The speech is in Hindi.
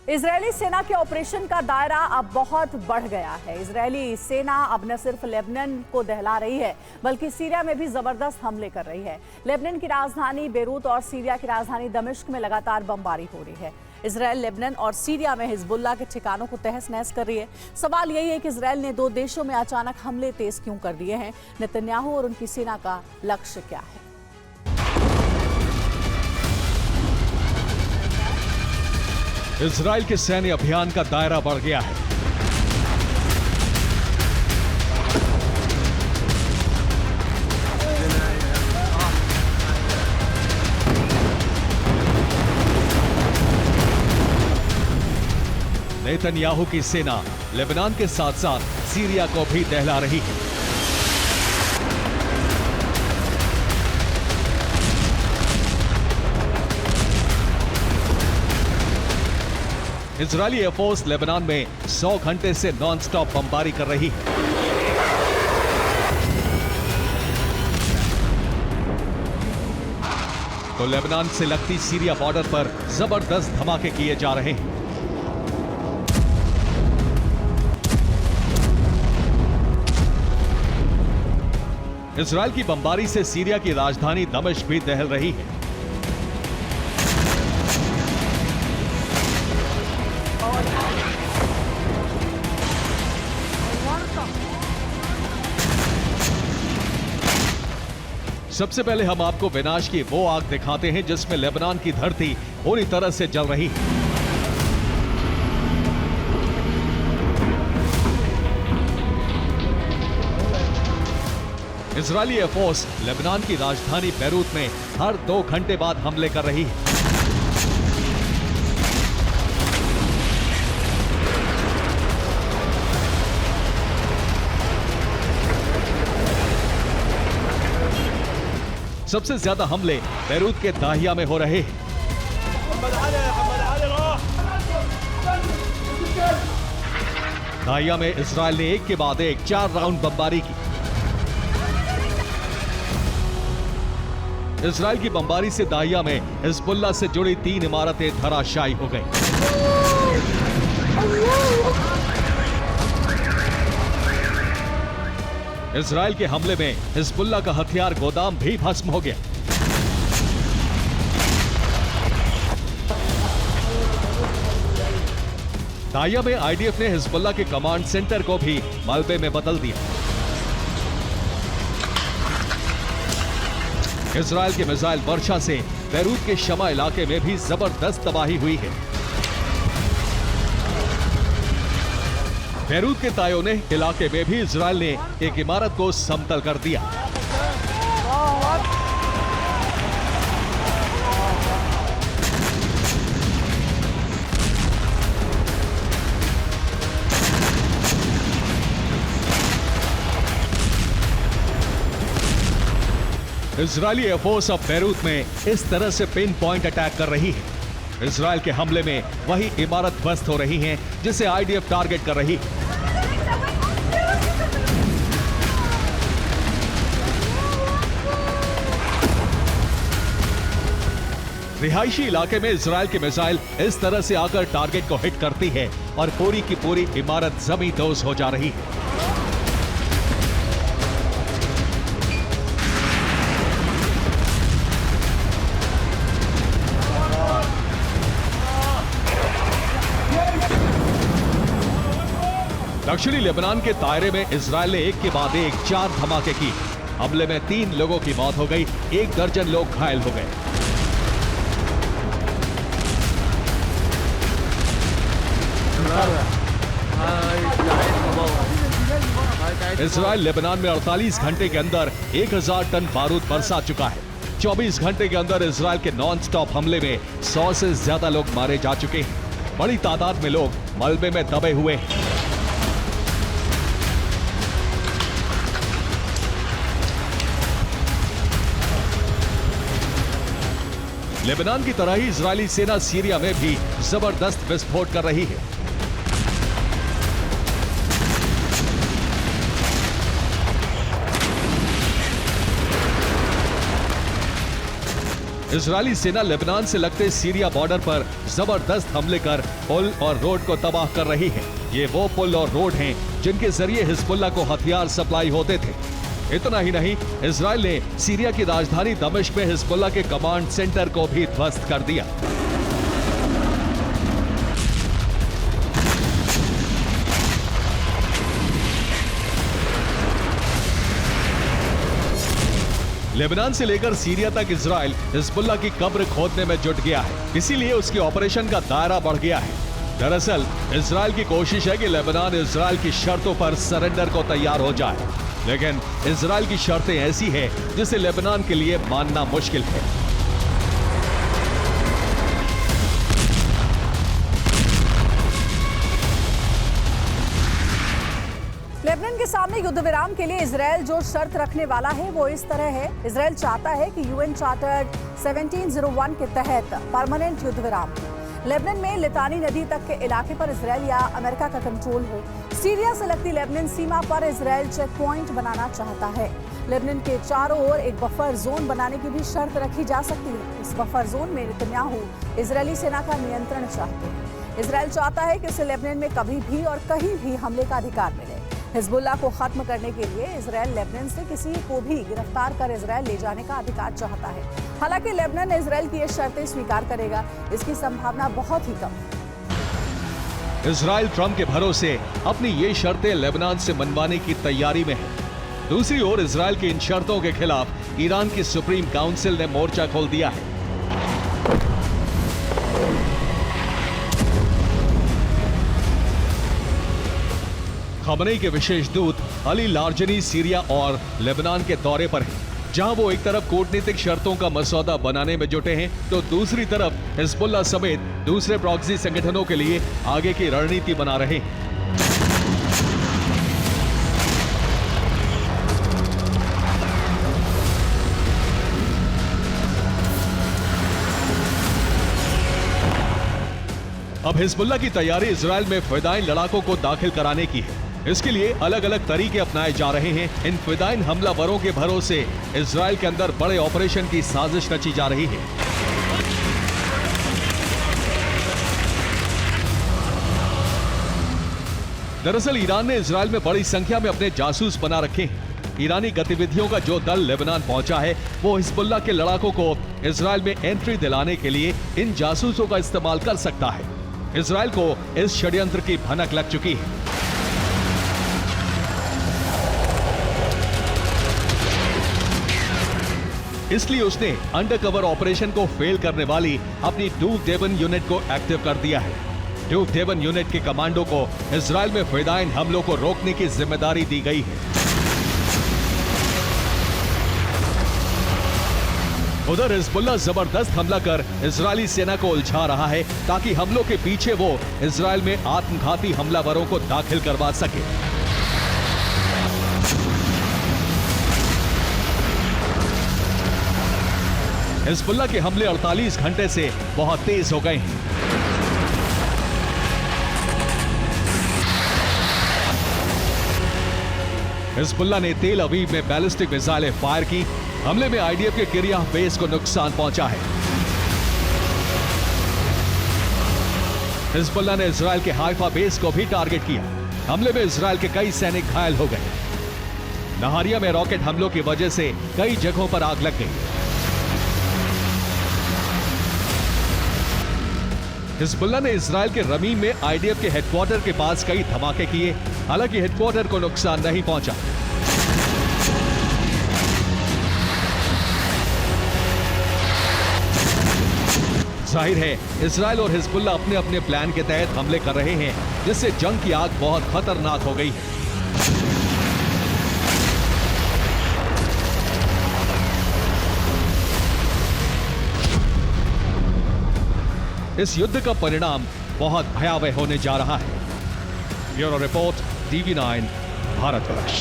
इजरायली सेना के ऑपरेशन का दायरा अब बहुत बढ़ गया है। इजरायली सेना अब न सिर्फ लेबनान को दहला रही है बल्कि सीरिया में भी जबरदस्त हमले कर रही है। लेबनान की राजधानी बेरूत और सीरिया की राजधानी दमिश्क में लगातार बमबारी हो रही है। इजरायल लेबनान और सीरिया में हिजबुल्लाह के ठिकानों को तहस नहस कर रही है। सवाल यही है कि इजरायल ने दो देशों में अचानक हमले तेज क्यों कर दिए हैं? नेतन्याहू और उनकी सेना का लक्ष्य क्या है? इजरायल के सैन्य अभियान का दायरा बढ़ गया है। नेतन्याहू की सेना लेबनान के साथ साथ सीरिया को भी दहला रही है। इजरायली एयरफोर्स लेबनान में 100 घंटे से नॉनस्टॉप बमबारी कर रही है। तो लेबनान से लगती सीरिया बॉर्डर पर जबरदस्त धमाके किए जा रहे हैं। इजरायल की बमबारी से सीरिया की राजधानी दमिश्क भी दहल रही है। सबसे पहले हम आपको विनाश की वो आग दिखाते हैं जिसमें लेबनान की धरती पूरी तरह से जल रही है। इजरायली एयरफोर्स लेबनान की राजधानी बेरूत में हर 2 घंटे बाद हमले कर रही है। सबसे ज्यादा हमले बेरूत के दाहिया में हो रहे हैं। दाहिया में इजरायल ने एक के बाद एक 4 राउंड बमबारी की। इजरायल की बमबारी से दाहिया में हिजबुल्लाह से जुड़ी 3 इमारतें धराशायी हो गईं। इजरायल के हमले में हिजबुल्लाह का हथियार गोदाम भी भस्म हो गया। दाहिया में आईडीएफ ने हिजबुल्लाह के कमांड सेंटर को भी मलबे में बदल दिया। इजरायल के मिसाइल वर्षा से बेरूत के शमा इलाके में भी जबरदस्त तबाही हुई है। बेरूत के तायोने इलाके में भी इजरायल ने एक इमारत को समतल कर दिया। इजरायली एयरफोर्स अब बेरूत में इस तरह से पिन पॉइंट अटैक कर रही है। इजरायल के हमले में वही इमारत ध्वस्त हो रही है जिसे आईडीएफ टारगेट कर रही है। रिहायशी इलाके में इजरायल की मिसाइल इस तरह से आकर टारगेट को हिट करती है और पूरी की पूरी इमारत जमींदोज हो जा रही है। दक्षिणी लेबनान के दायरे में इजरायल ने एक के बाद एक 4 धमाके किए। हमले में 3 लोगों की मौत हो गई, 1 दर्जन लोग घायल हो गए। इजरायल लेबनान में 48 घंटे के अंदर 1000 टन बारूद बरसा चुका है। 24 घंटे के अंदर इजरायल के नॉन स्टॉप हमले में 100 से ज्यादा लोग मारे जा चुके हैं। बड़ी तादाद में लोग मलबे में दबे हुए हैं। लेबनान की तरह ही इजरायली सेना सीरिया में भी जबरदस्त विस्फोट कर रही है। इजरायली सेना लेबनान से लगते सीरिया बॉर्डर पर जबरदस्त हमले कर पुल और रोड को तबाह कर रही है। ये वो पुल और रोड हैं जिनके जरिए हिजबुल्लाह को हथियार सप्लाई होते थे। इतना ही नहीं, इजराइल ने सीरिया की राजधानी दमिश्क में हिजबुल्लाह के कमांड सेंटर को भी ध्वस्त कर दिया। लेबनान से लेकर सीरिया तक इजराइल हिजबुल्लाह की कब्र खोदने में जुट गया है, इसीलिए उसके ऑपरेशन का दायरा बढ़ गया है। दरअसल इजराइल की कोशिश है कि लेबनान इजराइल की शर्तों पर सरेंडर को तैयार हो जाए, लेकिन इजराइल की शर्तें ऐसी हैं जिसे लेबनान के लिए मानना मुश्किल है। लेबनान के सामने युद्ध विराम के लिए इजराइल जो शर्त रखने वाला है वो इस तरह है। इजराइल चाहता है कि यूएन चार्टर 1701 के तहत परमानेंट युद्ध विराम हो। लेबनान में लितानी नदी तक के इलाके पर इजराइल या अमेरिका का कंट्रोल हो। सीरिया से लगती लेबनान सीमा पर इजराइल चेक पॉइंट बनाना चाहता है। लेबनान के चारों ओर एक बफर जोन बनाने की भी शर्त रखी जा सकती है। इस बफर जोन में नेतन्याहू इजरायली सेना का नियंत्रण चाहते हैं। इजराइल चाहता है कि उसे लेबनान में कभी भी और कहीं भी हमले का अधिकार मिले। हिजबुल्लाह को खत्म करने के लिए इजराइल लेबनान से किसी को भी गिरफ्तार कर इजराइल ले जाने का अधिकार चाहता है। हालांकि लेबनान इजराइल की ये शर्तें स्वीकार करेगा, इसकी संभावना बहुत ही कम है। इजराइल ट्रंप के भरोसे अपनी ये शर्तें लेबनान से मनवाने की तैयारी में है। दूसरी ओर इजराइल की इन शर्तों के खिलाफ ईरान की सुप्रीम काउंसिल ने मोर्चा खोल दिया है। खमनेई के विशेष दूत अली लारजनी सीरिया और लेबनान के दौरे पर हैं, जहां वो एक तरफ कूटनीतिक शर्तों का मसौदा बनाने में जुटे हैं, तो दूसरी तरफ हिजबुल्लाह समेत दूसरे प्रॉक्सी संगठनों के लिए आगे की रणनीति बना रहे हैं। अब हिजबुल्लाह की तैयारी इजराइल में फिदाइन लड़ाकों को दाखिल कराने की है। इसके लिए अलग अलग तरीके अपनाए जा रहे हैं। इन फिदाइन हमलावरों के भरोसे इजराइल के अंदर बड़े ऑपरेशन की साजिश रची जा रही है। दरअसल ईरान ने इजराइल में बड़ी संख्या में अपने जासूस बना रखे हैं। ईरानी गतिविधियों का जो दल लेबनान पहुंचा है, वो हिजबुल्लाह के लड़ाकों को इजराइल में एंट्री दिलाने के लिए इन जासूसों का इस्तेमाल कर सकता है। इजराइल को इस षड्यंत्र की भनक लग चुकी है। इसलिए उसने अंडरकवर ऑपरेशन को फेल करने वाली अपनी डूव डेवन यूनिट को एक्टिव कर दिया है। डूव डेवन यूनिट के कमांडो को इजराइल में फिदाइन हमलों को रोकने की जिम्मेदारी दी गई है। उधर हिजबुल्लाह जबरदस्त हमला कर इजरायली सेना को उलझा रहा है, ताकि हमलों के पीछे वो इजराइल में आत्मघाती हमलावरों को दाखिल करवा सके। हिजबुल्लाह के हमले 48 घंटे से बहुत तेज हो गए हैं। हिजबुल्लाह ने तेल अवीव में बैलिस्टिक मिसाइलें फायर की। हमले में आईडीएफ के किरियाह बेस को नुकसान पहुंचा है। हिजबुल्लाह ने इजराइल के हाइफा बेस को भी टारगेट किया। हमले में इजराइल के कई सैनिक घायल हो गए। नहारिया में रॉकेट हमलों की वजह से कई जगहों पर आग लग गई। हिजबुल्लाह ने इजराइल के रमीम में आईडीएफ के हेडक्वार्टर के पास कई धमाके किए। हालांकि हेडक्वार्टर को नुकसान नहीं पहुंचा। जाहिर है इजराइल और हिजबुल्लाह अपने अपने प्लान के तहत हमले कर रहे हैं, जिससे जंग की आग बहुत खतरनाक हो गई है। इस युद्ध का परिणाम बहुत भयावह होने जा रहा है। Bureau report, TV9 Bharatvarsh.